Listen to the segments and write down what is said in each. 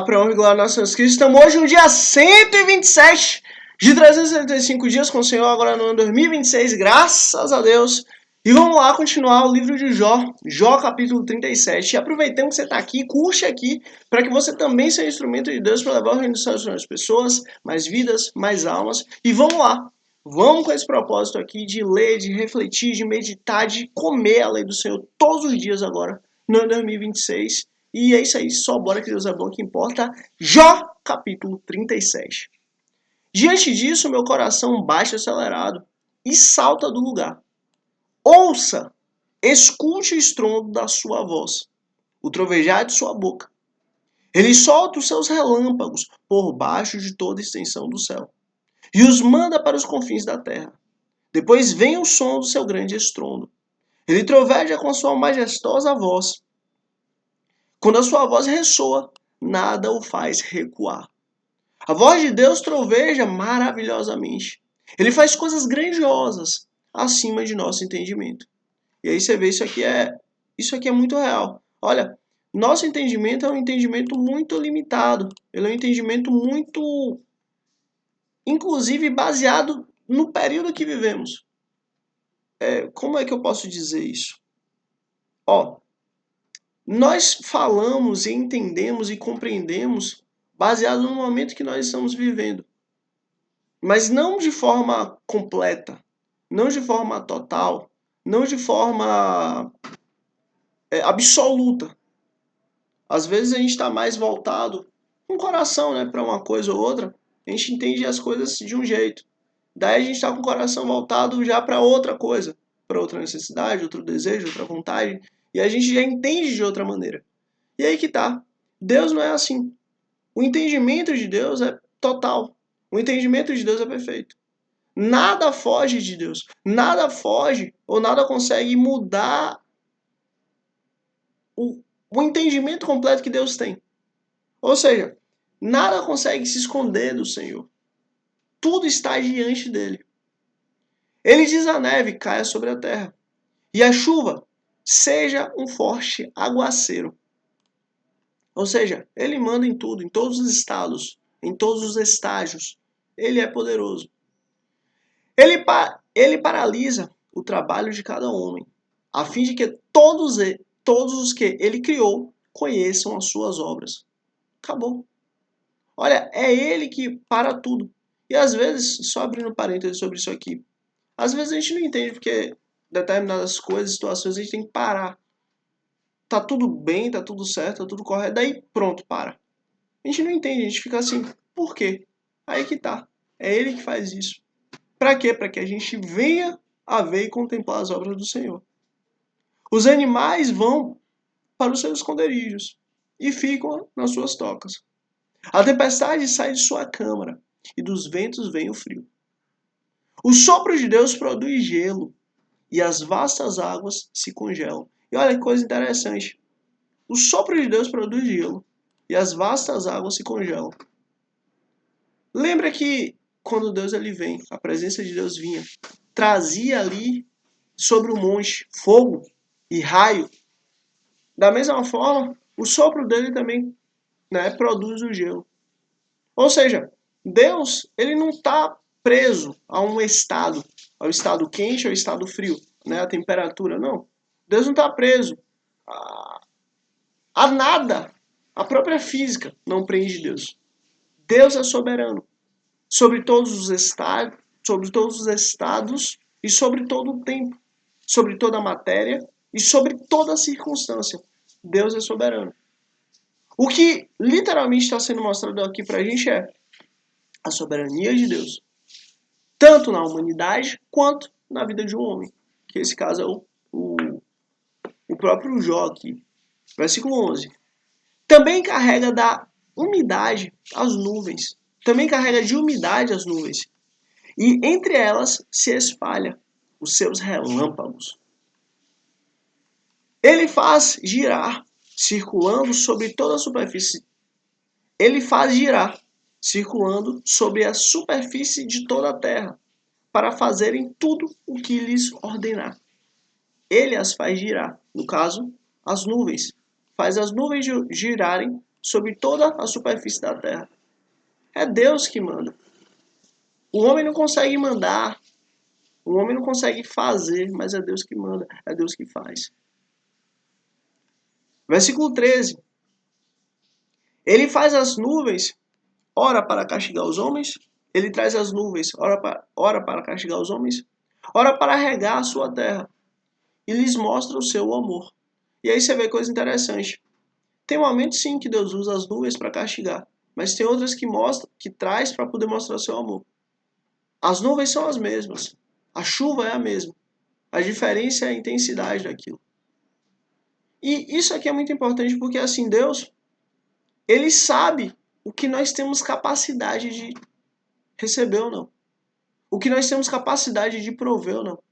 Para honra e glória a nosso Jesus Cristo, estamos hoje no dia 127 de 365 dias com o Senhor, agora no ano 2026, graças a Deus. E vamos lá continuar o livro de Jó capítulo 37. E aproveitando que você está aqui, curte aqui, para que você também seja instrumento de Deus para levar o reino dos céus para as pessoas, mais vidas, mais almas. E vamos lá, vamos com esse propósito aqui de ler, de refletir, de meditar, de comer a lei do Senhor todos os dias agora, no ano 2026. E é isso aí, só bora que Deus é bom, que importa. Jó, capítulo 37. Diante disso, meu coração bate acelerado e salta do lugar. Ouça, escute o estrondo da sua voz, o trovejar de sua boca. Ele solta os seus relâmpagos por baixo de toda a extensão do céu e os manda para os confins da terra. Depois vem o som do seu grande estrondo. Ele troveja com sua majestosa voz. Quando a sua voz ressoa, nada o faz recuar. A voz de Deus troveja maravilhosamente. Ele faz coisas grandiosas acima de nosso entendimento. E aí você vê, isso aqui é muito real. Olha, nosso entendimento é um entendimento muito limitado. Ele é um entendimento muito, inclusive, baseado no período que vivemos. Como é que eu posso dizer isso? Nós falamos e entendemos e compreendemos baseado no momento que nós estamos vivendo. Mas não de forma completa, não de forma total, não de forma absoluta. Às vezes a gente está mais voltado com o coração, né, para uma coisa ou outra. A gente entende as coisas de um jeito. Daí a gente está com o coração voltado já para outra coisa, para outra necessidade, outro desejo, outra vontade. E a gente já entende de outra maneira. E aí que tá. Deus não é assim. O entendimento de Deus é total. O entendimento de Deus é perfeito. Nada foge de Deus. Nada foge ou nada consegue mudar o entendimento completo que Deus tem. Ou seja, nada consegue se esconder do Senhor. Tudo está diante dele. Ele diz à neve, caia sobre a terra. E a chuva, seja um forte aguaceiro. Ou seja, ele manda em tudo, em todos os estados, em todos os estágios. Ele é poderoso. Ele paralisa o trabalho de cada homem, a fim de que todos os que ele criou conheçam as suas obras. Acabou. Olha, é ele que para tudo. E às vezes, só abrindo parênteses sobre isso aqui, às vezes a gente não entende porque determinadas coisas, situações, a gente tem que parar. Tá tudo bem, tá tudo certo, tá tudo correto, daí pronto, para. A gente não entende, a gente fica assim, por quê? Aí que tá. É ele que faz isso. Para quê? Para que a gente venha a ver e contemplar as obras do Senhor. Os animais vão para os seus esconderijos e ficam nas suas tocas. A tempestade sai de sua câmara e dos ventos vem o frio. O sopro de Deus produz gelo e as vastas águas se congelam. E olha que coisa interessante. O sopro de Deus produz gelo e as vastas águas se congelam. Lembra que quando Deus ele vem, a presença de Deus vinha, trazia ali sobre o monte fogo e raio. Da mesma forma, o sopro dele também, né, produz o gelo. Ou seja, Deus ele não está preso a um estado, ao estado quente, ao estado frio, né, a temperatura, não. Deus não está preso a nada. A própria física não prende Deus. Deus é soberano sobre todos os estados, e sobre todo o tempo, sobre toda a matéria e sobre toda a circunstância. Deus é soberano. O que literalmente está sendo mostrado aqui para a gente é a soberania de Deus, tanto na humanidade quanto na vida de um homem. Que esse caso é o próprio Jó aqui. Versículo 11. Também carrega da umidade as nuvens. Também carrega de umidade as nuvens. E entre elas se espalha os seus relâmpagos. Ele faz girar, circulando sobre toda a superfície. Ele faz girar, circulando sobre a superfície de toda a terra, para fazerem tudo o que lhes ordenar. Ele as faz girar, no caso, as nuvens. Faz as nuvens girarem sobre toda a superfície da terra. É Deus que manda. O homem não consegue mandar, o homem não consegue fazer, mas é Deus que manda, é Deus que faz. Versículo 13. Ele faz as nuvens, ora para castigar os homens, ele traz as nuvens, ora para castigar os homens, ora para regar a sua terra, e lhes mostra o seu amor. E aí você vê coisa interessante. Tem momentos sim que Deus usa as nuvens para castigar, mas tem outras que traz para poder mostrar o seu amor. As nuvens são as mesmas, a chuva é a mesma, a diferença é a intensidade daquilo. E isso aqui é muito importante porque assim, Deus, ele sabe o que nós temos capacidade de receber ou não. O que nós temos capacidade de prover ou não.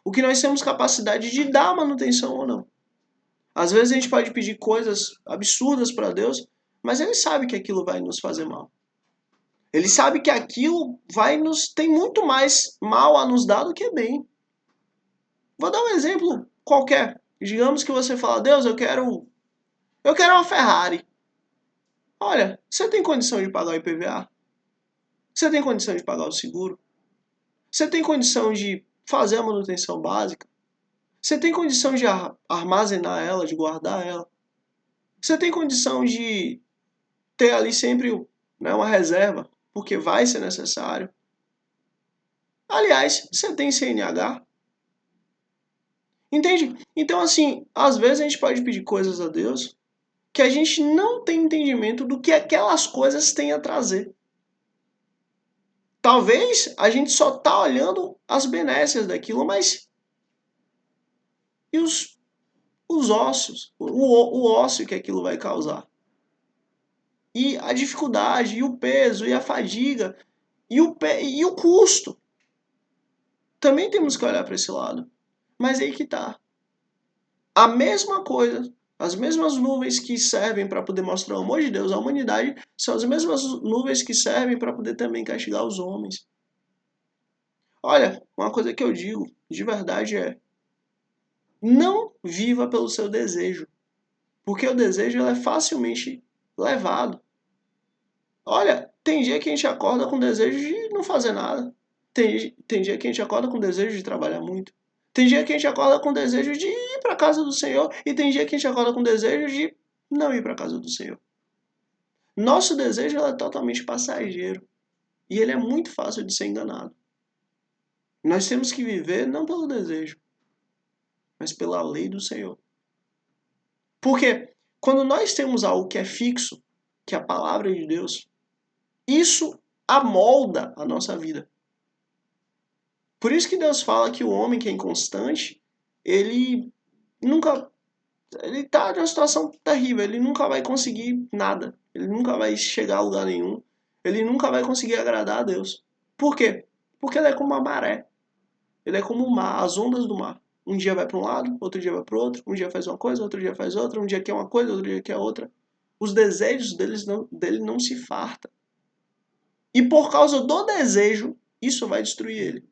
O que nós temos capacidade de dar manutenção ou não. Às vezes a gente pode pedir coisas absurdas para Deus, mas ele sabe que aquilo vai nos fazer mal. Ele sabe que aquilo tem muito mais mal a nos dar do que bem. Vou dar um exemplo qualquer. Digamos que você fala, Deus, eu quero uma Ferrari. Olha, você tem condição de pagar o IPVA? Você tem condição de pagar o seguro? Você tem condição de fazer a manutenção básica? Você tem condição de armazenar ela, de guardar ela? Você tem condição de ter ali sempre, né, uma reserva, porque vai ser necessário? Aliás, você tem CNH? Entende? Então, assim, às vezes a gente pode pedir coisas a Deus que a gente não tem entendimento do que aquelas coisas têm a trazer. Talvez a gente só está olhando as benécias daquilo, mas e os ossos, o ócio que aquilo vai causar? E a dificuldade, e o peso, e a fadiga, e o custo. Também temos que olhar para esse lado. Mas aí que tá. A mesma coisa, as mesmas nuvens que servem para poder mostrar o amor de Deus à humanidade, são as mesmas nuvens que servem para poder também castigar os homens. Olha, uma coisa que eu digo de verdade é: não viva pelo seu desejo, porque o desejo é facilmente levado. Olha, tem dia que a gente acorda com desejo de não fazer nada. Tem dia que a gente acorda com desejo de trabalhar muito. Tem dia que a gente acorda com desejo de ir para a casa do Senhor. E tem dia que a gente acorda com desejo de não ir para a casa do Senhor. Nosso desejo é totalmente passageiro. E ele é muito fácil de ser enganado. Nós temos que viver não pelo desejo, mas pela lei do Senhor. Porque quando nós temos algo que é fixo, que é a palavra de Deus, isso amolda a nossa vida. Por isso que Deus fala que o homem que é inconstante, ele está numa situação terrível, ele nunca vai conseguir nada, ele nunca vai chegar a lugar nenhum, ele nunca vai conseguir agradar a Deus. Por quê? Porque ele é como uma maré, ele é como o mar, as ondas do mar. Um dia vai para um lado, outro dia vai para o outro, um dia faz uma coisa, outro dia faz outra, um dia quer uma coisa, outro dia quer outra. Os desejos dele não se fartam. E por causa do desejo, isso vai destruir ele.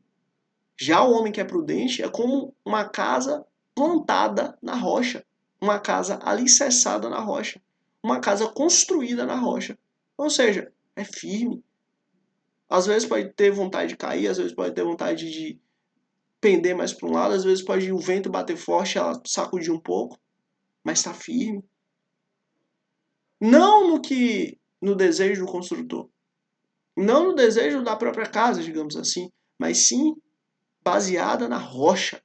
Já o homem que é prudente é como uma casa plantada na rocha, uma casa alicerçada na rocha, uma casa construída na rocha. Ou seja, é firme. Às vezes pode ter vontade de cair, às vezes pode ter vontade de pender mais para um lado, às vezes pode o vento bater forte, ela sacudir um pouco, mas está firme. Não no desejo do construtor, não no desejo da própria casa, digamos assim, mas sim baseada na rocha.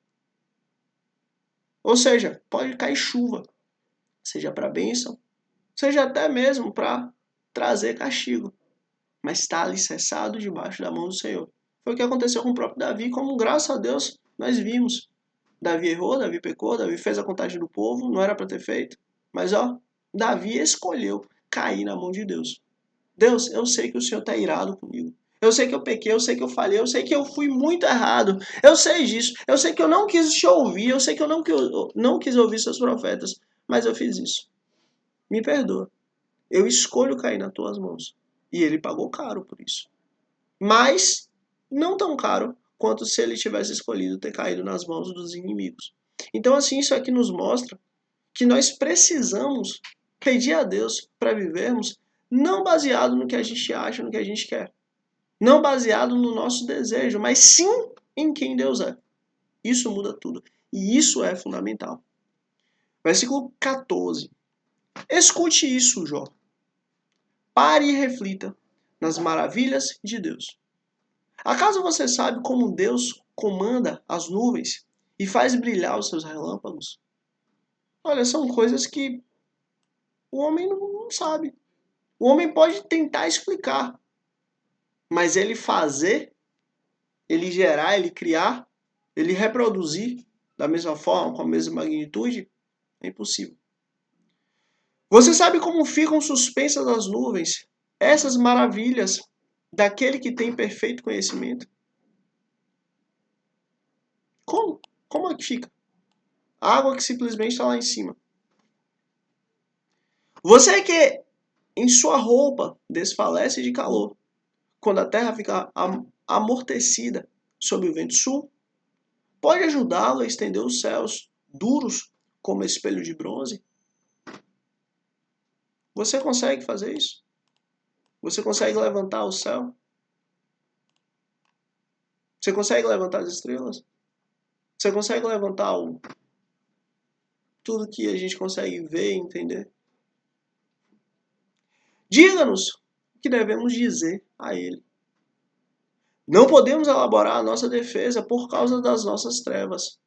Ou seja, pode cair chuva, seja para bênção, seja até mesmo para trazer castigo, mas está alicerçado debaixo da mão do Senhor. Foi o que aconteceu com o próprio Davi, como graças a Deus nós vimos. Davi errou, Davi pecou, Davi fez a contagem do povo, não era para ter feito, mas Davi escolheu cair na mão de Deus. Deus, eu sei que o Senhor está irado comigo. Eu sei que eu pequei, eu sei que eu falhei, eu sei que eu fui muito errado. Eu sei disso. Eu sei que eu não quis te ouvir, eu sei que eu não quis ouvir seus profetas, mas eu fiz isso. Me perdoa. Eu escolho cair nas tuas mãos. E ele pagou caro por isso. Mas não tão caro quanto se ele tivesse escolhido ter caído nas mãos dos inimigos. Então, assim, isso aqui nos mostra que nós precisamos pedir a Deus para vivermos não baseado no que a gente acha, no que a gente quer. Não baseado no nosso desejo, mas sim em quem Deus é. Isso muda tudo. E isso é fundamental. Versículo 14. Escute isso, Jó. Pare e reflita nas maravilhas de Deus. Acaso você sabe como Deus comanda as nuvens e faz brilhar os seus relâmpagos? Olha, são coisas que o homem não sabe. O homem pode tentar explicar, mas ele fazer, ele gerar, ele criar, ele reproduzir da mesma forma, com a mesma magnitude, é impossível. Você sabe como ficam suspensas as nuvens, essas maravilhas daquele que tem perfeito conhecimento? Como? Como é que fica? A água que simplesmente está lá em cima. Você que em sua roupa desfalece de calor, quando a terra fica amortecida sob o vento sul, pode ajudá-lo a estender os céus duros como espelho de bronze? Você consegue fazer isso? Você consegue levantar o céu? Você consegue levantar as estrelas? Você consegue levantar tudo que a gente consegue ver e entender? Diga-nos o que devemos dizer a ele. Não podemos elaborar a nossa defesa por causa das nossas trevas.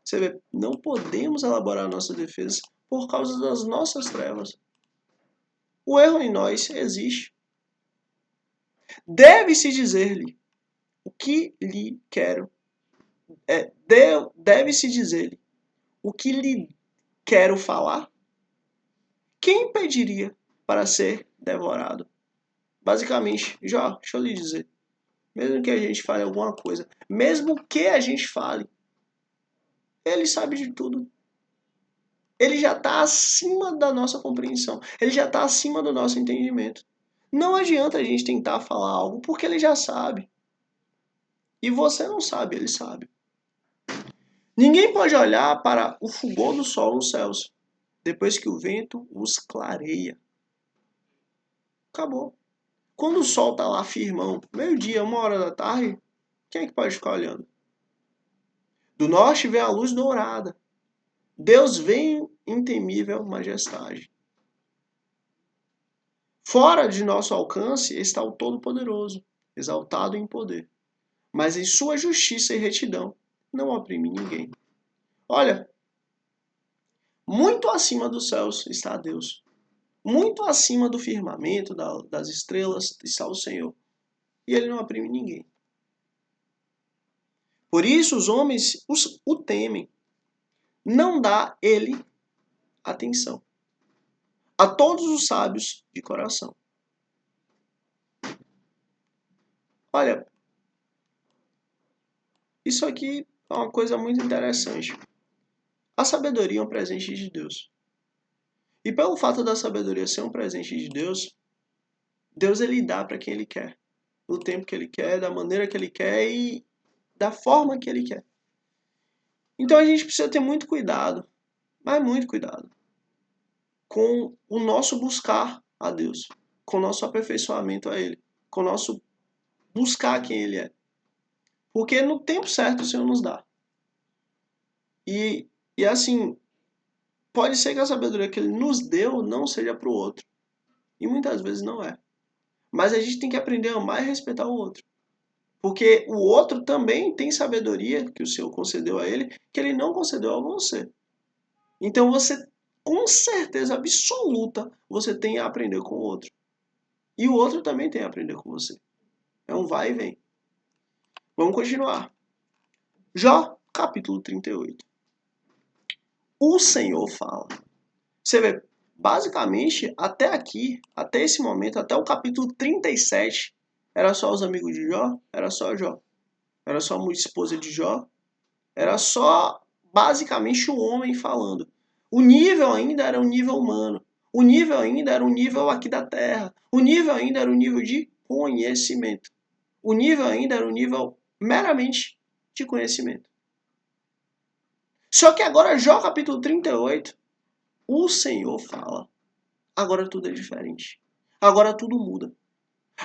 Você vê, não podemos elaborar a nossa defesa por causa das nossas trevas. O erro em nós existe. Deve-se dizer-lhe o que lhe quero. Deve-se dizer-lhe o que lhe quero falar. Quem pediria para ser devorado? Basicamente, Jó, deixa eu lhe dizer. Mesmo que a gente fale alguma coisa, mesmo que a gente fale, ele sabe de tudo. Ele já está acima da nossa compreensão. Ele já está acima do nosso entendimento. Não adianta a gente tentar falar algo, porque ele já sabe. E você não sabe, ele sabe. Ninguém pode olhar para o fulgor do sol nos céus, depois que o vento os clareia. Acabou. Quando o sol está lá firmão, meio-dia, 1 hora da tarde, quem é que pode ficar olhando? Do norte vem a luz dourada. Deus vem em temível majestade. Fora de nosso alcance está o Todo-Poderoso, exaltado em poder. Mas em sua justiça e retidão não oprime ninguém. Olha, muito acima dos céus está Deus. Muito acima do firmamento, das estrelas, está o Senhor. E ele não oprime ninguém. Por isso os homens o temem. Não dá ele atenção. A todos os sábios de coração. Olha, isso aqui é uma coisa muito interessante. A sabedoria é um presente de Deus. E pelo fato da sabedoria ser um presente de Deus, Deus ele dá para quem ele quer. No tempo que ele quer, da maneira que ele quer e da forma que ele quer. Então a gente precisa ter muito cuidado, mas muito cuidado, com o nosso buscar a Deus, com o nosso aperfeiçoamento a Ele, com o nosso buscar quem Ele é. Porque no tempo certo o Senhor nos dá. E assim, pode ser que a sabedoria que Ele nos deu não seja para o outro. E muitas vezes não é. Mas a gente tem que aprender a amar e respeitar o outro. Porque o outro também tem sabedoria que o Senhor concedeu a ele, que ele não concedeu a você. Então você, com certeza absoluta, você tem a aprender com o outro. E o outro também tem a aprender com você. É um vai e vem. Vamos continuar. Jó, capítulo 38. O Senhor fala. Você vê, basicamente, até aqui, até esse momento, até o capítulo 37, era só os amigos de Jó, era só Jó. Era só a esposa de Jó. Era só, basicamente, o homem falando. O nível ainda era um nível humano. O nível ainda era um nível aqui da Terra. O nível ainda era um nível de conhecimento. O nível ainda era um nível meramente de conhecimento. Só que agora, Jó capítulo 38, o Senhor fala. Agora tudo é diferente. Agora tudo muda.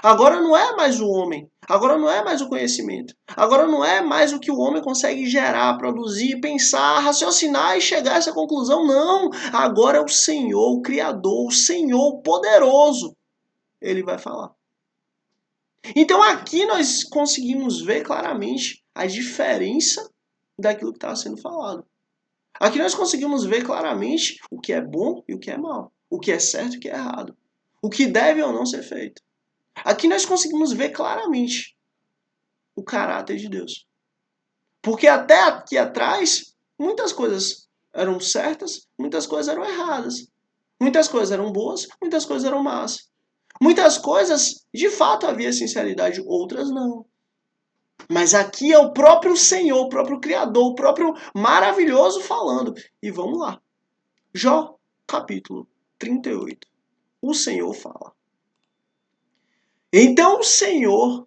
Agora não é mais o homem. Agora não é mais o conhecimento. Agora não é mais o que o homem consegue gerar, produzir, pensar, raciocinar e chegar a essa conclusão. Não. Agora é o Senhor, o Criador, o Senhor poderoso. Ele vai falar. Então aqui nós conseguimos ver claramente a diferença daquilo que estava sendo falado. Aqui nós conseguimos ver claramente o que é bom e o que é mal. O que é certo e o que é errado. O que deve ou não ser feito. Aqui nós conseguimos ver claramente o caráter de Deus. Porque até aqui atrás, muitas coisas eram certas, muitas coisas eram erradas. Muitas coisas eram boas, muitas coisas eram más. Muitas coisas, de fato, havia sinceridade, outras não. Mas aqui é o próprio Senhor, o próprio Criador, o próprio maravilhoso falando. E vamos lá. Jó, capítulo 38. O Senhor fala. Então o Senhor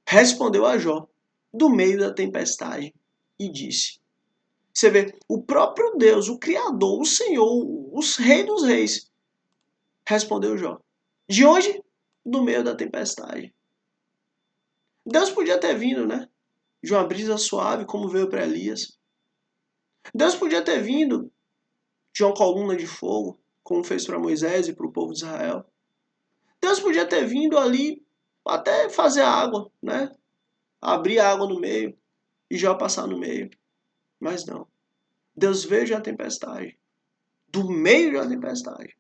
respondeu a Jó, do meio da tempestade, e disse. Você vê, o próprio Deus, o Criador, o Senhor, o Rei dos Reis, respondeu Jó. De onde? Do meio da tempestade. Deus podia ter vindo, né? De uma brisa suave, como veio para Elias. Deus podia ter vindo de uma coluna de fogo, como fez para Moisés e para o povo de Israel. Deus podia ter vindo ali até fazer a água, né? Abrir a água no meio e já passar no meio. Mas não. Deus veio de uma tempestade. Do meio de uma tempestade.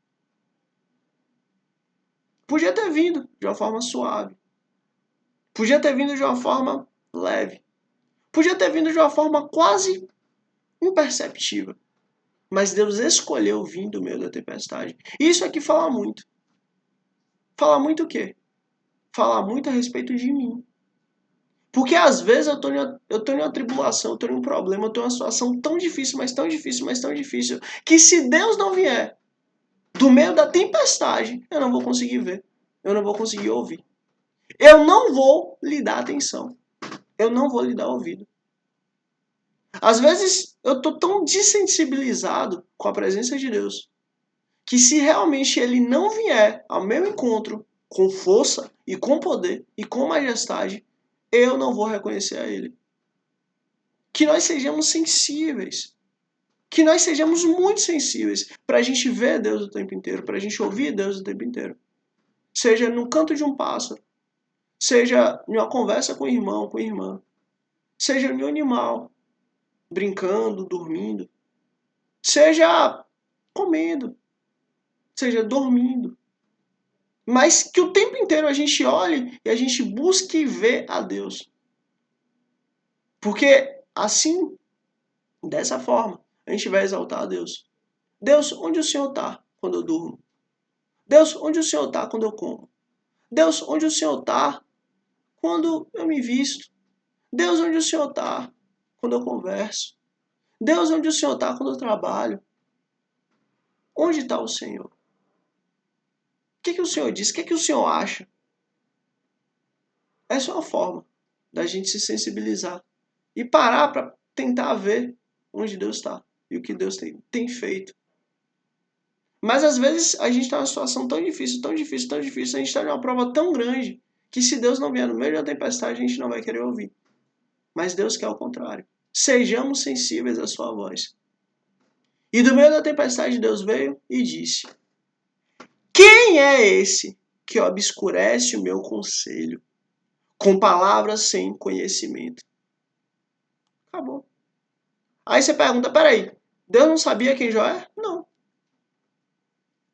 Podia ter vindo de uma forma suave. Podia ter vindo de uma forma leve. Podia ter vindo de uma forma quase imperceptível. Mas Deus escolheu vir do meio da tempestade. Isso aqui fala muito. Fala muito o quê? Fala muito a respeito de mim. Porque às vezes eu tô em uma tribulação, eu tô em um problema, eu tô em uma situação tão difícil, mas tão difícil, mas tão difícil, que se Deus não vier do meio da tempestade, eu não vou conseguir ver. Eu não vou conseguir ouvir. Eu não vou lhe dar atenção. Eu não vou lhe dar ouvido. Às vezes eu tô tão desensibilizado com a presença de Deus, que se realmente ele não vier ao meu encontro com força e com poder e com majestade, eu não vou reconhecer a ele. Que nós sejamos sensíveis. Que nós sejamos muito sensíveis para a gente ver Deus o tempo inteiro, para a gente ouvir Deus o tempo inteiro. Seja no canto de um pássaro, seja em uma conversa com o irmão, com a irmã, seja em um animal, brincando, dormindo, seja comendo, seja dormindo. Mas que o tempo inteiro a gente olhe e a gente busque ver a Deus. Porque assim, dessa forma, a gente vai exaltar a Deus. Deus, onde o Senhor está quando eu durmo? Deus, onde o Senhor está quando eu como? Deus, onde o Senhor está quando eu me visto? Deus, onde o Senhor está quando eu converso? Deus, onde o Senhor está quando eu trabalho? Onde está o Senhor? O que o Senhor diz? O que o Senhor acha? Essa é uma forma da gente se sensibilizar e parar para tentar ver onde Deus está e o que Deus tem feito. Mas às vezes a gente está numa situação tão difícil, tão difícil, tão difícil, a gente está numa prova tão grande que se Deus não vier no meio da tempestade, a gente não vai querer ouvir. Mas Deus quer o contrário. Sejamos sensíveis à sua voz. E do meio da tempestade Deus veio e disse: quem é esse que obscurece o meu conselho com palavras sem conhecimento? Acabou. Aí você pergunta, peraí, Deus não sabia quem Jó é? Não.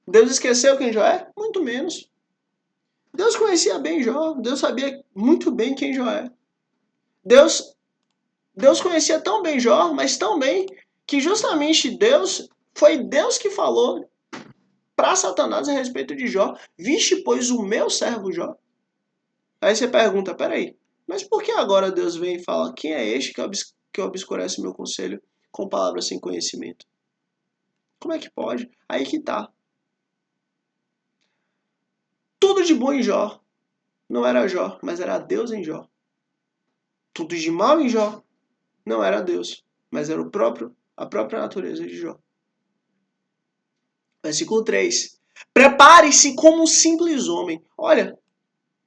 Deus esqueceu quem Jó é? Muito menos. Deus conhecia bem Jó, Deus sabia muito bem quem Jó é. Deus conhecia tão bem Jó, mas tão bem, que justamente foi Deus que falou para Satanás a respeito de Jó. Vixe, pois o meu servo Jó. Aí você pergunta, peraí, mas por que agora Deus vem e fala, quem é este que obscurece o meu conselho com palavras sem conhecimento? Como é que pode? Aí que tá. Tudo de bom em Jó não era Jó, mas era Deus em Jó. Tudo de mal em Jó não era Deus, mas era a própria natureza de Jó. Versículo 3. Prepare-se como um simples homem. Olha,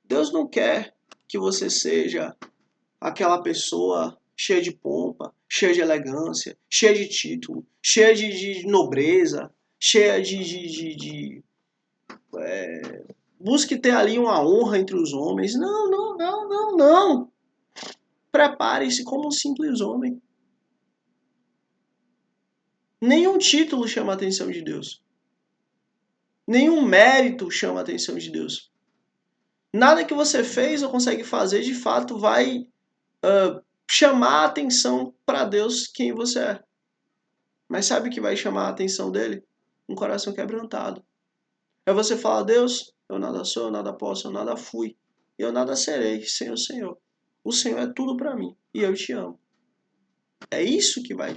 Deus não quer que você seja aquela pessoa cheia de pompa, cheia de elegância, cheia de título, cheia de nobreza, cheia busque ter ali uma honra entre os homens. Não, não, não, não, não. Prepare-se como um simples homem. Nenhum título chama a atenção de Deus. Nenhum mérito chama a atenção de Deus. Nada que você fez ou consegue fazer de fato vai chamar a atenção para Deus quem você é. Mas sabe o que vai chamar a atenção dele? Um coração quebrantado. É você falar, Deus, eu nada sou, eu nada posso, eu nada fui. E eu nada serei sem o Senhor. O Senhor é tudo para mim e eu te amo. É isso que vai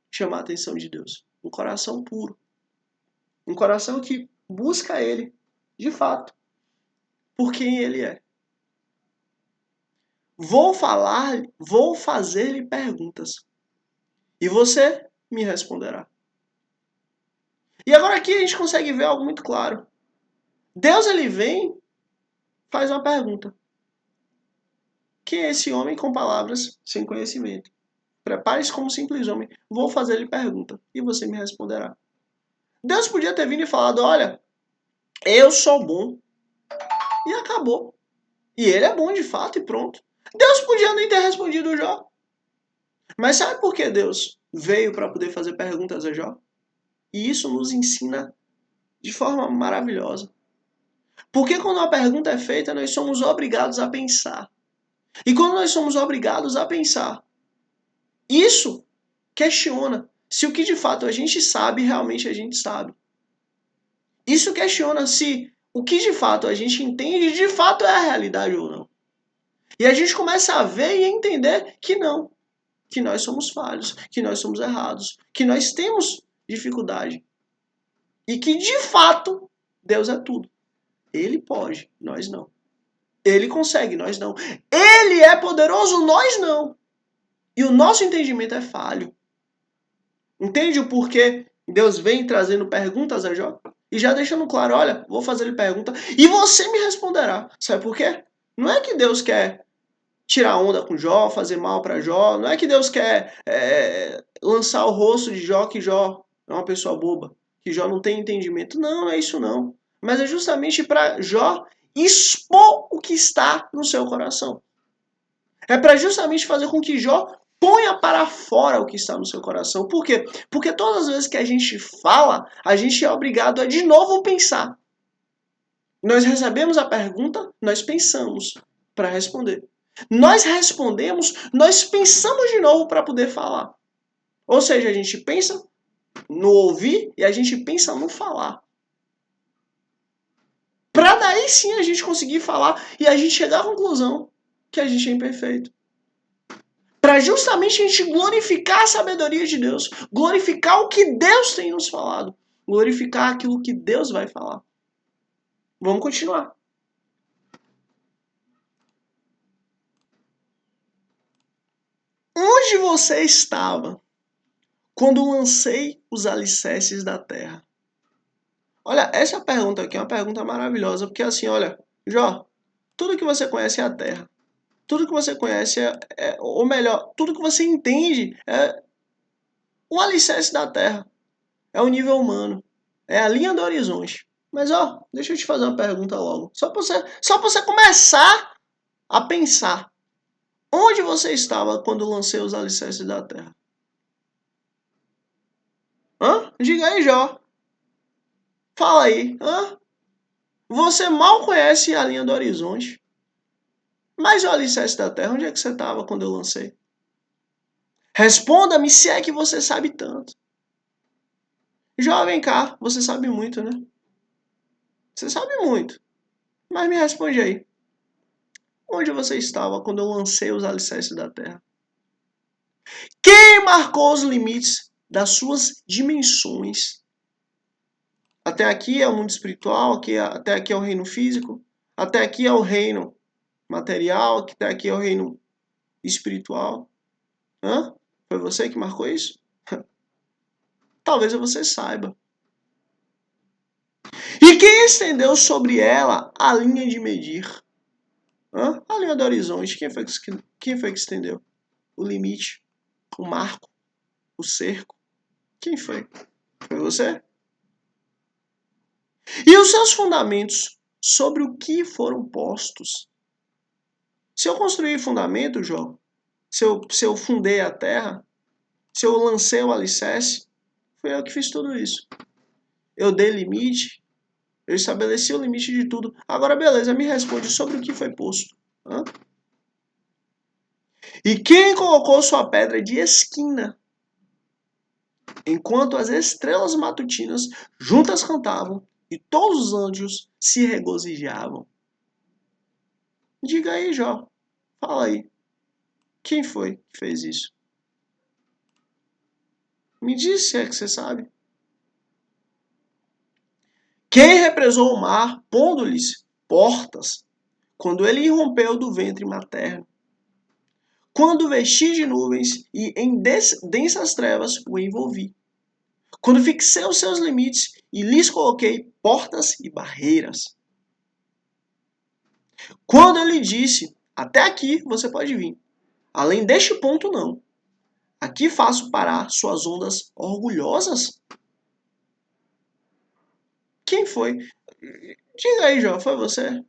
chamar a atenção de Deus. Um coração puro. Um coração que busca Ele, de fato, por quem Ele é. Vou fazer-lhe perguntas. E você me responderá. E agora aqui a gente consegue ver algo muito claro. Deus, ele vem, faz uma pergunta. Quem é esse homem com palavras sem conhecimento? Prepare-se como um simples homem. Vou fazer-lhe pergunta. E você me responderá. Deus podia ter vindo e falado, olha, eu sou bom. E acabou. E ele é bom de fato e pronto. Deus podia nem ter respondido Jó. Mas sabe por que Deus veio para poder fazer perguntas a Jó? E isso nos ensina de forma maravilhosa. Porque quando uma pergunta é feita, nós somos obrigados a pensar. E quando nós somos obrigados a pensar, isso questiona se o que de fato a gente sabe, realmente a gente sabe. Isso questiona se o que de fato a gente entende, de fato é a realidade ou não. E a gente começa a ver e a entender que não. Que nós somos falhos, que nós somos errados, que nós temos dificuldade. E que de fato Deus é tudo. Ele pode, nós não. Ele consegue, nós não. Ele é poderoso, nós não. E o nosso entendimento é falho. Entende o porquê Deus vem trazendo perguntas a Jó? E já deixando claro, olha, vou fazer-lhe pergunta e você me responderá. Sabe por quê? Não é que Deus quer tirar onda com Jó, fazer mal para Jó. Não é que Deus quer lançar o rosto de Jó, que Jó é uma pessoa boba, que Jó não tem entendimento. Não, não é isso não. Mas é justamente para Jó expor o que está no seu coração. É para justamente fazer com que Jó ponha para fora o que está no seu coração. Por quê? Porque todas as vezes que a gente fala, a gente é obrigado a de novo pensar. Nós recebemos a pergunta, nós pensamos para responder. Nós respondemos, nós pensamos de novo para poder falar. Ou seja, a gente pensa no ouvir e a gente pensa no falar. Para daí sim a gente conseguir falar e a gente chegar à conclusão que a gente é imperfeito. Para justamente a gente glorificar a sabedoria de Deus, glorificar o que Deus tem nos falado, glorificar aquilo que Deus vai falar. Vamos continuar. Onde você estava quando lancei os alicerces da terra? Olha, essa pergunta aqui é uma pergunta maravilhosa, porque assim, olha, Jó, tudo que você conhece é a terra. Tudo que você conhece ou melhor, tudo que você entende é o alicerce da terra. É o nível humano. É a linha do horizonte. Mas ó, deixa eu te fazer uma pergunta logo. Só pra você começar a pensar. Onde você estava quando lancei os alicerces da terra? Hã? Diga aí, Jó. Fala aí. Hã? Você mal conhece a linha do horizonte. Mas o alicerce da terra, onde é que você estava quando eu lancei? Responda-me se é que você sabe tanto. Jó, vem cá. Você sabe muito, né? Você sabe muito. Mas me responde aí. Onde você estava quando eu lancei os alicerces da terra? Quem marcou os limites das suas dimensões? Até aqui é o mundo espiritual, até aqui é o reino físico, até aqui é o reino material, até aqui é o reino espiritual. Hã? Foi você que marcou isso? Talvez você saiba. E quem estendeu sobre ela a linha de medir? A linha do horizonte. Quem foi que estendeu? O limite, o marco, o cerco. Quem foi? Foi você? E os seus fundamentos, sobre o que foram postos? Se eu construí fundamento, Jó, se eu fundei a terra, se eu lancei o alicerce, foi eu que fiz tudo isso. Eu dei limite, eu estabeleci o limite de tudo. Agora, beleza, me responde sobre o que foi posto. E quem colocou sua pedra de esquina, enquanto as estrelas matutinas juntas cantavam e todos os anjos se regozijavam? Diga aí, Jó. Fala aí. Quem foi que fez isso? Me diz se é que você sabe. Quem represou o mar, pondo-lhes portas, quando ele irrompeu do ventre materno? Quando vesti de nuvens e em densas trevas o envolvi. Quando fixei os seus limites e lhes coloquei portas e barreiras. Quando ele disse, até aqui você pode vir. Além deste ponto, não. Aqui faço parar suas ondas orgulhosas. Quem foi? Diga aí, Jó, foi você?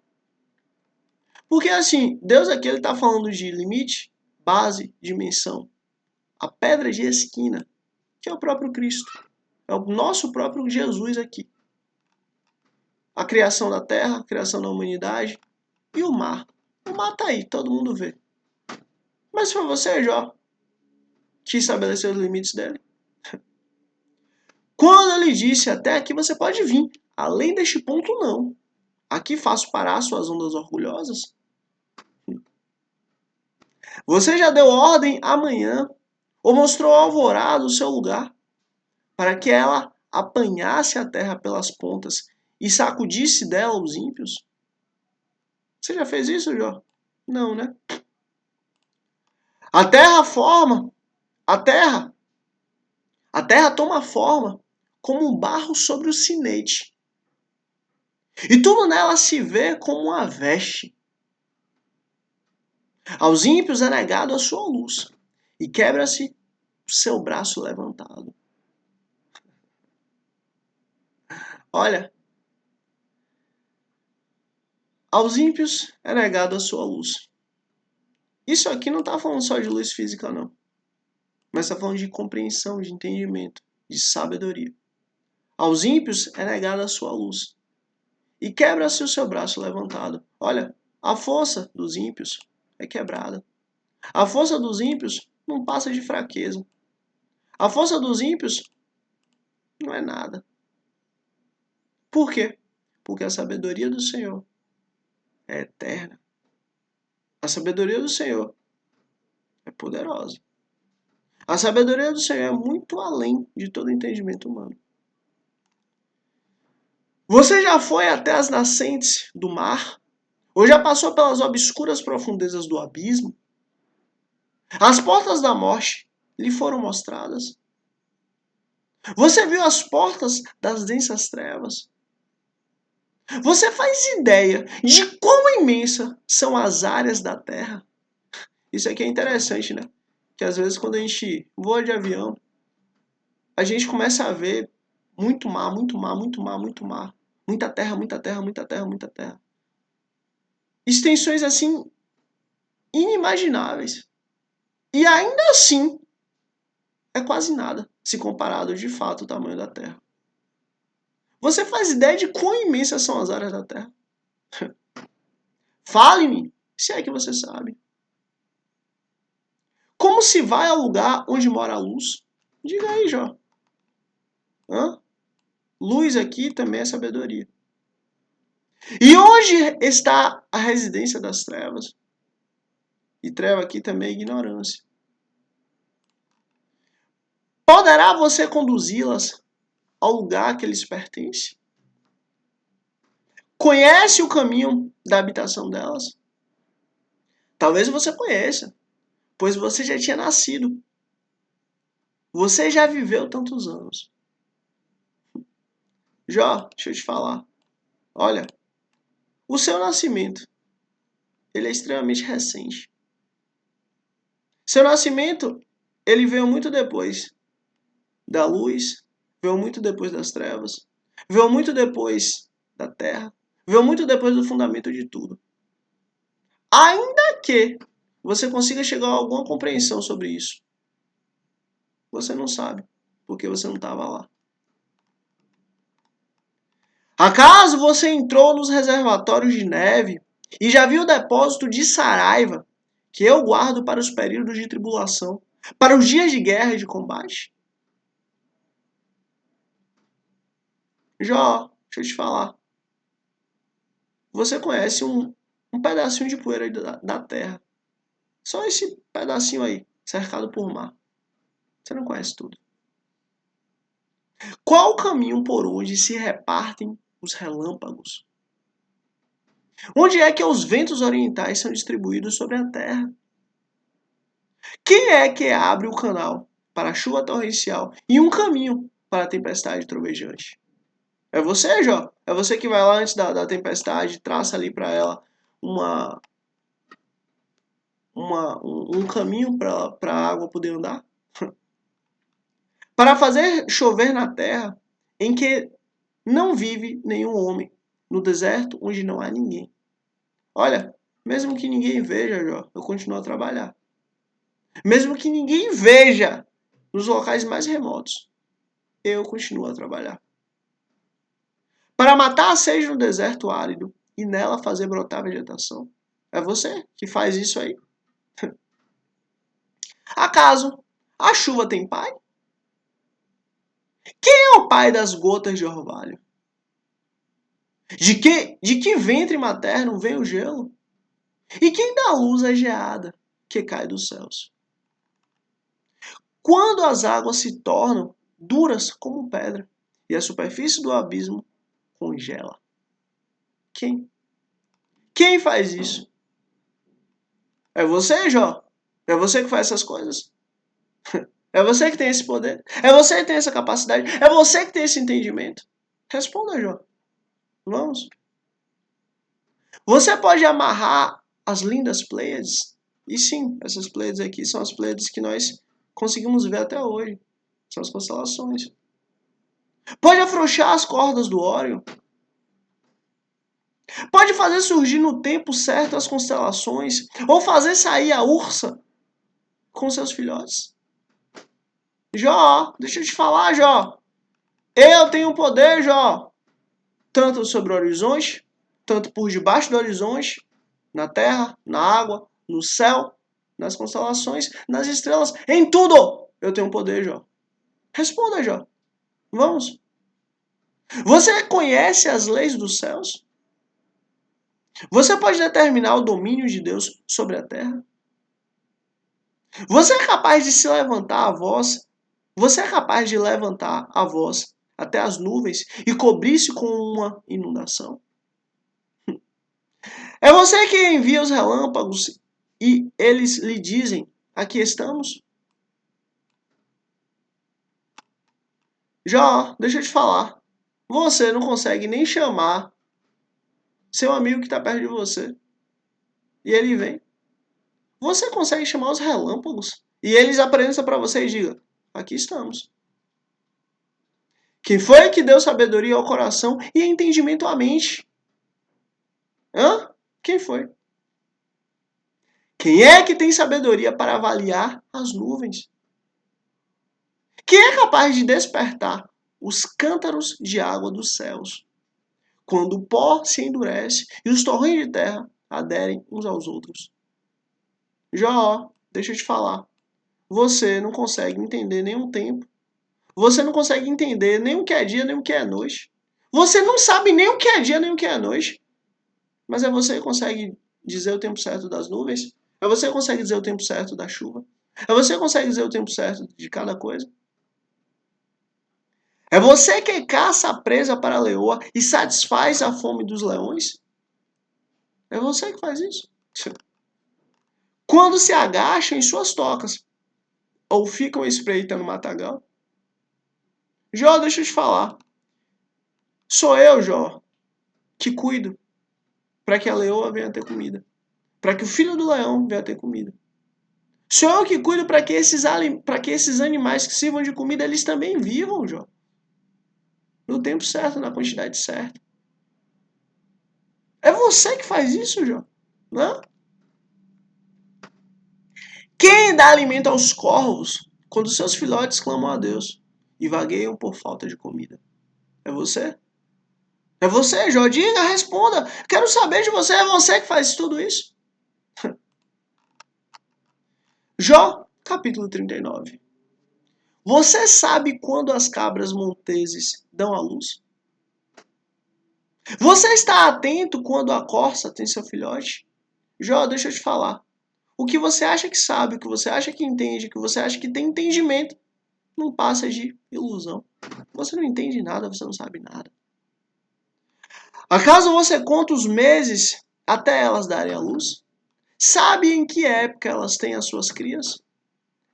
Porque assim, Deus aqui ele está falando de limite, base, dimensão. A pedra de esquina, que é o próprio Cristo. É o nosso próprio Jesus aqui. A criação da terra, a criação da humanidade e o mar. O mar tá aí, todo mundo vê. Mas foi você, Jó, que estabeleceu os limites dele. Quando ele disse, até aqui você pode vir. Além deste ponto, não. Aqui faço parar suas ondas orgulhosas. Você já deu ordem amanhã, ou mostrou ao alvorada o seu lugar, para que ela apanhasse a terra pelas pontas e sacudisse dela os ímpios? Você já fez isso, Jó? Não, né? A terra forma, a terra toma forma como um barro sobre o sinete. E tudo nela se vê como uma veste. Aos ímpios é negado a sua luz, e quebra-se o seu braço levantado. Olha, aos ímpios é negado a sua luz. Isso aqui não está falando só de luz física, não. Mas está falando de compreensão, de entendimento, de sabedoria. Aos ímpios é negada a sua luz. E quebra-se o seu braço levantado. Olha, a força dos ímpios é quebrada. A força dos ímpios não passa de fraqueza. A força dos ímpios não é nada. Por quê? Porque a sabedoria do Senhor é eterna. A sabedoria do Senhor é poderosa. A sabedoria do Senhor é muito além de todo entendimento humano. Você já foi até as nascentes do mar? Ou já passou pelas obscuras profundezas do abismo? As portas da morte lhe foram mostradas? Você viu as portas das densas trevas? Você faz ideia de quão imensas são as áreas da Terra? Isso aqui é interessante, né? Que às vezes quando a gente voa de avião, a gente começa a ver muito mar, muito mar, muito mar, muito mar. Muita terra, muita terra, muita terra, muita terra. Extensões assim inimagináveis. E ainda assim é quase nada se comparado de fato ao tamanho da Terra. Você faz ideia de quão imensas são as áreas da Terra? Fale-me, se é que você sabe. Como se vai ao lugar onde mora a luz? Diga aí, Jó. Luz aqui também é sabedoria. E onde está a residência das trevas? E treva aqui também é ignorância. Poderá você conduzi-las ao lugar que lhes pertence? Conhece o caminho da habitação delas? Talvez você conheça, pois você já tinha nascido. Você já viveu tantos anos. Jó, deixa eu te falar. Olha, o seu nascimento, ele é extremamente recente. Seu nascimento, ele veio muito depois da luz, veio muito depois das trevas, veio muito depois da terra, veio muito depois do fundamento de tudo. Ainda que você consiga chegar a alguma compreensão sobre isso, você não sabe, porque você não estava lá. Acaso você entrou nos reservatórios de neve e já viu o depósito de Saraiva, que eu guardo para os períodos de tribulação, para os dias de guerra e de combate? Jó, deixa eu te falar. Você conhece um pedacinho de poeira da terra. Só esse pedacinho aí, cercado por mar. Você não conhece tudo. Qual o caminho por onde se repartem os relâmpagos? Onde é que os ventos orientais são distribuídos sobre a terra? Quem é que abre o canal para a chuva torrencial e um caminho para a tempestade trovejante? É você, Jó? É você que vai lá antes da tempestade, traça ali para ela uma, um caminho para a água poder andar? Para fazer chover na terra em que não vive nenhum homem, no deserto onde não há ninguém. Olha, mesmo que ninguém veja, Jó, eu continuo a trabalhar. Mesmo que ninguém veja nos locais mais remotos, eu continuo a trabalhar. Para matar a sede no deserto árido e nela fazer brotar vegetação. É você que faz isso aí? Acaso a chuva tem pai? Quem é o pai das gotas de orvalho? De que ventre materno vem o gelo? E quem dá luz à geada que cai dos céus? Quando as águas se tornam duras como pedra e a superfície do abismo congela. Quem? Quem faz isso? É você, Jó? É você que faz essas coisas? É você que tem esse poder? É você que tem essa capacidade? É você que tem esse entendimento? Responda, Jó. Vamos. Você pode amarrar as lindas Pleiades? E sim, essas Pleiades aqui são as Pleiades que nós conseguimos ver até hoje. São as constelações. Pode afrouxar as cordas do Órion? Pode fazer surgir no tempo certo as constelações? Ou fazer sair a Ursa com seus filhotes? Jó, deixa eu te falar, Jó. Eu tenho poder, Jó. Tanto sobre o horizonte, tanto por debaixo do horizonte, na terra, na água, no céu, nas constelações, nas estrelas, em tudo eu tenho poder, Jó. Responda, Jó. Vamos. Você conhece as leis dos céus? Você pode determinar o domínio de Deus sobre a terra? Você é capaz de se levantar a voz? Você é capaz de levantar a voz até as nuvens e cobrir-se com uma inundação? É você que envia os relâmpagos e eles lhe dizem: aqui estamos? Jó, deixa eu te falar. Você não consegue nem chamar seu amigo que está perto de você. E ele vem. Você consegue chamar os relâmpagos e eles aparecem para você e digam: aqui estamos. Quem foi que deu sabedoria ao coração e entendimento à mente? Hã? Quem foi? Quem é que tem sabedoria para avaliar as nuvens? Quem é capaz de despertar os cântaros de água dos céus, quando o pó se endurece e os torrentes de terra aderem uns aos outros? Jó, deixa eu te falar. Você não consegue entender nenhum tempo. Você não consegue entender nem o que é dia, nem o que é noite. Você não sabe nem o que é dia, nem o que é noite. Mas é você que consegue dizer o tempo certo das nuvens? É você que consegue dizer o tempo certo da chuva? É você que consegue dizer o tempo certo de cada coisa? É você que caça a presa para a leoa e satisfaz a fome dos leões? É você que faz isso. Quando se agacham em suas tocas ou ficam espreitando o matagal? Jó, deixa eu te falar. Sou eu, Jó. que cuido para que a leoa venha ter comida, para que o filho do leão venha ter comida. Sou eu que cuido para que esses animais que sirvam de comida, eles também vivam, Jó. No tempo certo, na quantidade certa. É você que faz isso, Jó. Não? Quem dá alimento aos corvos quando seus filhotes clamam a Deus e vagueiam por falta de comida? É você? É você, Jó? Diga, responda. Quero saber de você. É você que faz tudo isso? Jó, capítulo 39. Você sabe quando as cabras monteses dão à luz? Você está atento quando a corça tem seu filhote? Jó, deixa eu te falar. O que você acha que sabe, o que você acha que entende, o que você acha que tem entendimento, não passa de ilusão. Você não entende nada, você não sabe nada. Acaso você conta os meses até elas darem à luz? Sabe em que época elas têm as suas crias?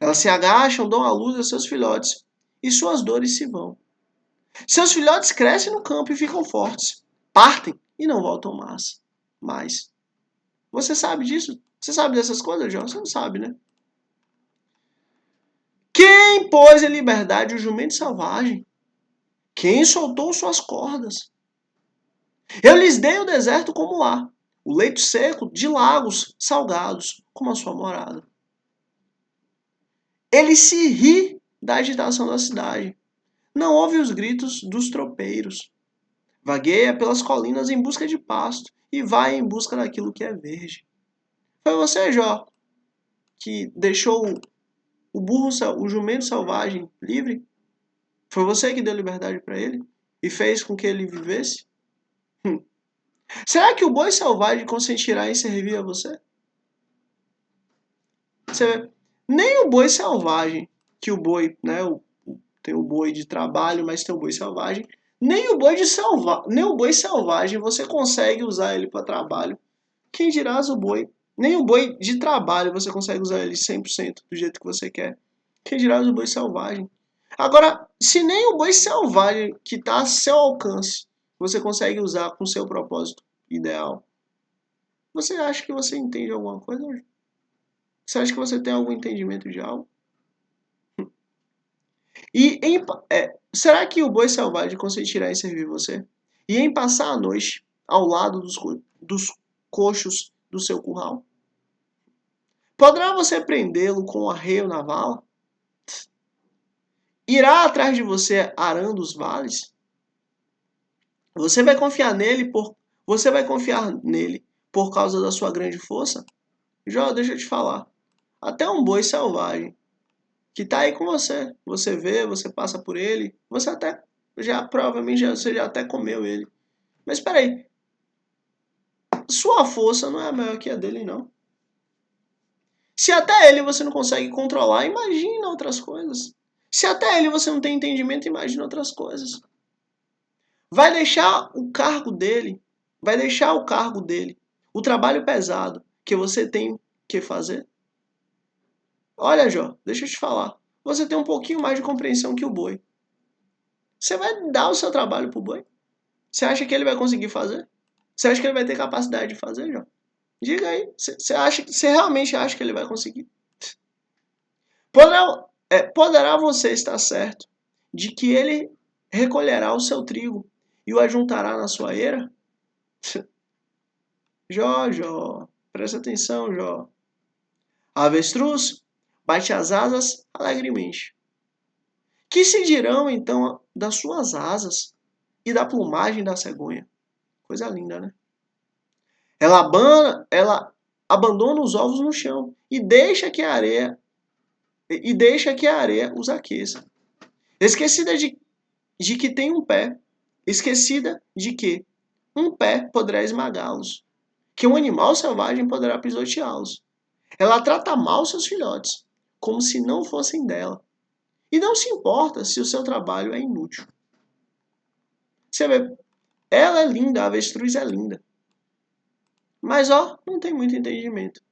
Elas se agacham, dão à luz a seus filhotes, e suas dores se vão. Seus filhotes crescem no campo e ficam fortes. Partem e não voltam mais. Você sabe disso? Você sabe dessas coisas, João? Você não sabe, né? Quem pôs em liberdade o jumento selvagem? Quem soltou suas cordas? Eu lhes dei o deserto como lar, o leito seco de lagos salgados como a sua morada. Ele se ri da agitação da cidade. Não ouve os gritos dos tropeiros. Vagueia pelas colinas em busca de pasto e vai em busca daquilo que é verde. Foi você, Jó, que deixou o jumento selvagem livre? Foi você que deu liberdade para ele e fez com que ele vivesse? Será que o boi selvagem consentirá em servir a você? Você vê, nem o boi selvagem, que o boi, né, tem o boi de trabalho, mas tem o boi selvagem, nem o boi selvagem você consegue usar ele para trabalho. Quem dirás o boi? Nem o boi de trabalho você consegue usar ele 100% do jeito que você quer. Quem dirás o boi selvagem? Agora, se nem o boi selvagem que está a seu alcance você consegue usar com seu propósito ideal, você acha que você entende alguma coisa? Você acha que você tem algum entendimento de algo? E será que o boi selvagem consentirá em servir você? E em passar a noite ao lado dos coxos do seu curral? Poderá você prendê-lo com um arreio na vala? Irá atrás de você arando os vales? Você vai confiar nele por causa da sua grande força? Jó, deixa eu te falar. Até um boi selvagem que está aí com você. Você vê, você passa por ele, você até provavelmente você já até comeu ele. Mas espera aí, sua força não é maior que a dele, não. Se até ele você não consegue controlar, imagina outras coisas. Se até ele você não tem entendimento, imagina outras coisas. Vai deixar o cargo dele, o trabalho pesado que você tem que fazer? Olha, Jó, deixa eu te falar. Você tem um pouquinho mais de compreensão que o boi. Você vai dar o seu trabalho pro boi? Você acha que ele vai conseguir fazer? Você acha que ele vai ter capacidade de fazer, Jó? Diga aí. Você realmente acha que ele vai conseguir? Poderá você estar certo de que ele recolherá o seu trigo e o ajuntará na sua eira? Jó, presta atenção, Jó. A avestruz bate as asas alegremente. Que se dirão então das suas asas e da plumagem da cegonha? Coisa linda, né? Ela abandona os ovos no chão e deixa que a areia os aqueça. Esquecida de que tem um pé, esquecida de que um pé poderá esmagá-los, que um animal selvagem poderá pisoteá-los. Ela trata mal seus filhotes, como se não fossem dela, e não se importa se o seu trabalho é inútil. Você vê, ela é linda, a avestruz é linda, mas não tem muito entendimento.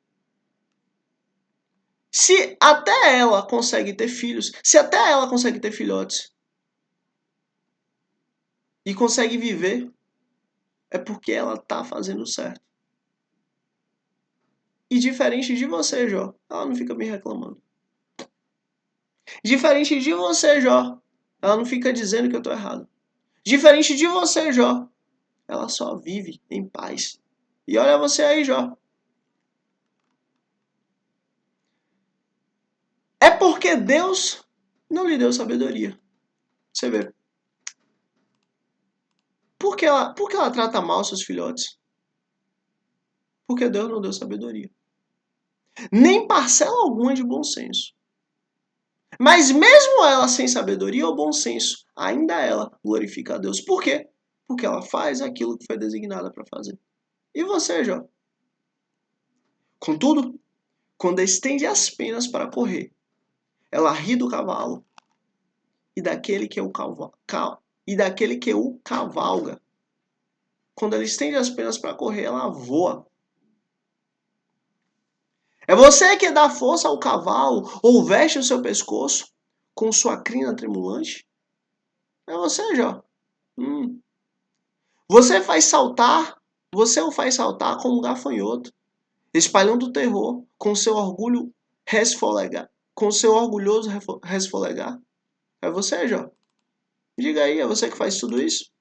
Se até ela consegue ter filhos, se até ela consegue ter filhotes e consegue viver, é porque ela está fazendo certo. E diferente de você, Jó, ela não fica me reclamando. Diferente de você, Jó, ela não fica dizendo que eu estou errado. Diferente de você, Jó, ela só vive em paz. E olha você aí, Jó. É porque Deus não lhe deu sabedoria. Você vê. Por que ela trata mal seus filhotes? Porque Deus não deu sabedoria. Nem parcela alguma de bom senso. Mas mesmo ela sem sabedoria ou bom senso, ainda ela glorifica a Deus. Por quê? Porque ela faz aquilo que foi designada para fazer. E você, Jó? Contudo, quando estende as penas para correr, ela ri do cavalo e daquele que o cavalga. Quando ela estende as penas para correr, ela voa. É você que dá força ao cavalo ou veste o seu pescoço com sua crina tremulante? É você, Jó. Você o faz saltar como um gafanhoto, espalhando o terror com seu orgulho resfolegar, com seu orgulhoso resfolegar. É você, Jó. Diga aí, é você que faz tudo isso?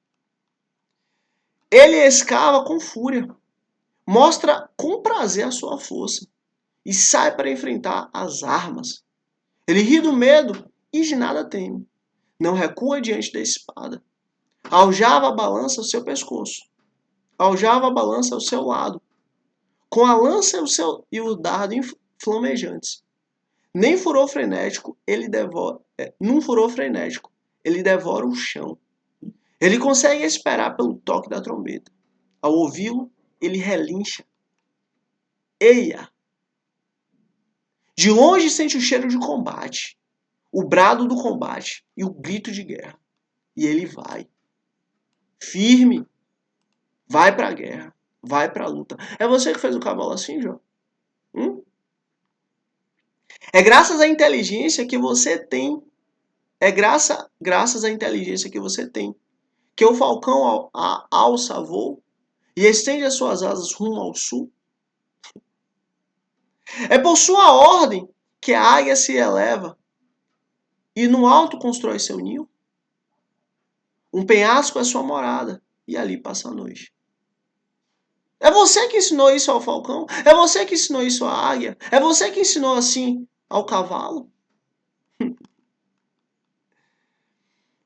Ele escava com fúria, mostra com prazer a sua força e sai para enfrentar as armas. Ele ri do medo e de nada teme. Não recua diante da espada. Aljava a balança ao seu pescoço. Aljava a balança ao seu lado. Com a lança e o dardo flamejantes. Nem furor frenético, ele devora. Num furor frenético, ele devora o chão. Ele consegue esperar pelo toque da trombeta. Ao ouvi-lo, ele relincha. Eia! De longe sente o cheiro de combate, o brado do combate e o grito de guerra. E ele vai. Firme. Vai pra guerra. Vai pra luta. É você que fez o cavalo assim, Jó? É graças à inteligência que você tem. Graças à inteligência que você tem. Que o falcão alça voo e estende as suas asas rumo ao sul. É por sua ordem que a águia se eleva e no alto constrói seu ninho. Um penhasco é sua morada e ali passa a noite. É você que ensinou isso ao falcão? É você que ensinou isso à águia? É você que ensinou assim ao cavalo?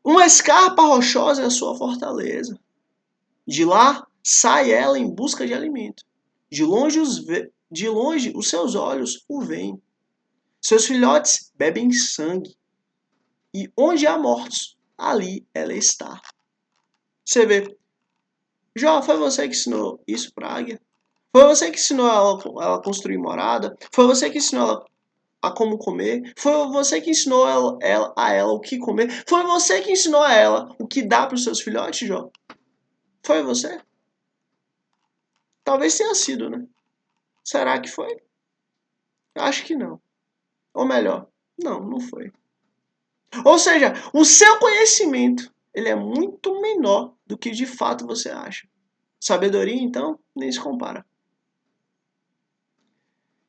Uma escarpa rochosa é a sua fortaleza. De lá sai ela em busca de alimento. De longe os seus olhos o veem. Seus filhotes bebem sangue. E onde há mortos, ali ela está. Você vê. Jó, foi você que ensinou isso para a águia? Foi você que ensinou ela a construir morada? Foi você que ensinou ela a como comer? Foi você que ensinou a ela o que comer? Foi você que ensinou a ela o que dá para os seus filhotes, Jó? Foi você? Talvez tenha sido, né? Será que foi? Acho que não. Ou melhor, não foi. Ou seja, o seu conhecimento ele é muito menor do que de fato você acha. Sabedoria, então, nem se compara.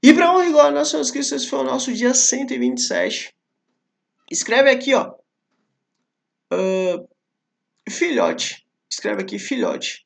E para honra e glória do nosso Senhor Cristo, esse foi o nosso dia 127. Escreve aqui, ó. Filhote. Escreve aqui, filhote.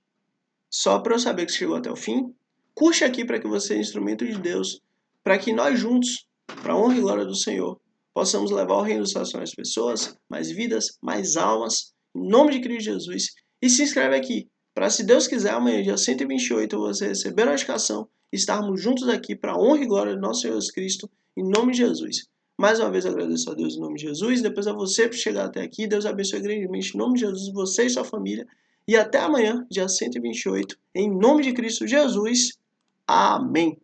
Só para eu saber que você chegou até o fim. Curte aqui para que você seja instrumento de Deus. Para que nós juntos, para a honra e glória do Senhor, possamos levar o reino dos céus às pessoas, mais vidas, mais almas. Em nome de Cristo Jesus. E se inscreve aqui. Para, se Deus quiser, amanhã, dia 128, você receber a notificação e estarmos juntos aqui para a honra e glória do nosso Senhor Jesus Cristo, em nome de Jesus. Mais uma vez agradeço a Deus em nome de Jesus, depois a você por chegar até aqui. Deus abençoe grandemente em nome de Jesus, você e sua família. E até amanhã, dia 128, em nome de Cristo Jesus. Amém.